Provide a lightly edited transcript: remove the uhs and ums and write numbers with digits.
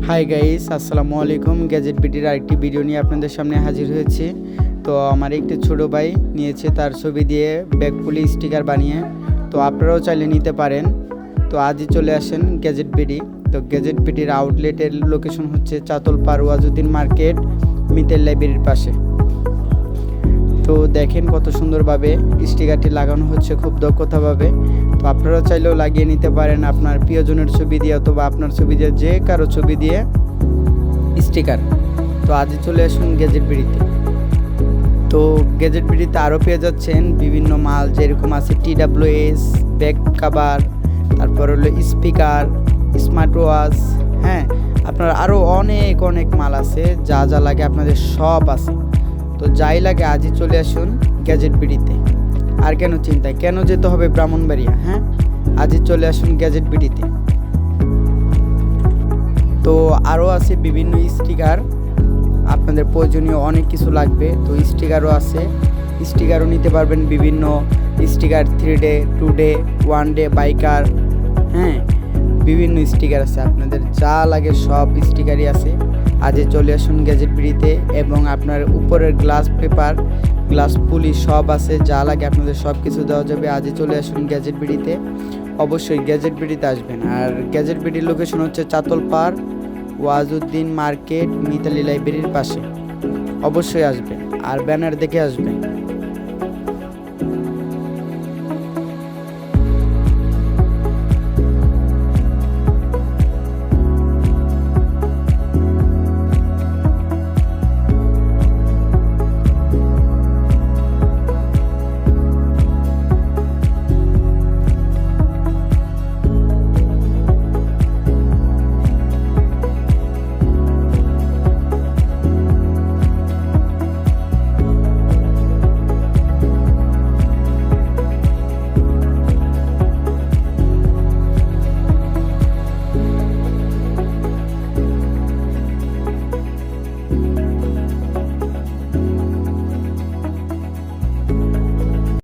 Hi guys, আসসালামু আলাইকুম। Gadget বিটির আরেকটি ভিডিও নিয়ে আপনাদের সামনে হাজির হয়েছি। তো আমার একটি ছোট ভাই নিয়েছে তার ছবি দিয়ে ব্যাগপুলি স্টিকার বানিয়ে। তো আপনারাও চাইলে নিতে পারেন। তো আজই চলে আসেন গ্যাজেট বিডি। তো গ্যাজেট বিটির আউটলেটের লোকেশন হচ্ছে চাতলপাড় ওয়াজউদ্দিন মার্কেট, মিতেল লাইব্রেরির পাশে। তো দেখেন কত সুন্দরভাবে স্টিকারটি লাগানো হচ্ছে, খুব দক্ষতাভাবে। তো আপনারা চাইলেও লাগিয়ে নিতে পারেন আপনার প্রিয়জনের ছবি দিয়ে অথবা আপনার ছবি দিয়ে, যে কারো ছবি দিয়ে স্টিকার। তো আজই চলে আসুন গ্যাজেট বিডিতে। তো গ্যাজেট বিডিতে আরও পেয়ে যাচ্ছেন বিভিন্ন মাল, যেরকম আছে TWS, ব্যাক কাভার, তারপর হলো স্পিকার, স্মার্ট ওয়াচ, হ্যাঁ, আপনার আরও অনেক অনেক মাল আছে, যা যা লাগে আপনাদের সব আছে। তো যাই লাগে আজই চলে আসুন গ্যাজেট বিডিতে। আর কেন চিন্তায়, কেন যেতে হবে ব্রাহ্মণবাড়িয়া? হ্যাঁ, আজই চলে আসুন গ্যাজেট বিডিতে। তো আরও আছে বিভিন্ন স্টিকার, আপনাদের প্রয়োজনীয় অনেক কিছু লাগবে। তো স্টিকারও আছে, স্টিকারও নিতে পারবেন। বিভিন্ন sticker 3 day, 2 day, 1 day, biker, হ্যাঁ, বিভিন্ন স্টিকার আছে। আপনাদের যা লাগে সব স্টিকারই আছে। আজই চলে আসুন গ্যাজেট বিডিতে। এবং আপনার উপরের গ্লাস পেপার, গ্লাস পুলি সব আছে, যা লাগে আপনাদের সব কিছু দেওয়া যাবে। আজই চলে আসুন গ্যাজেট বিডিতে। অবশ্যই গ্যাজেট বিডিতে আসবেন। আর গ্যাজেট বিডির লোকেশন হচ্ছে চাতলপাড় ওয়াজউদ্দিন মার্কেট, মিতালি লাইব্রেরির পাশে। অবশ্যই আসবেন আর ব্যানার দেখে আসবেন।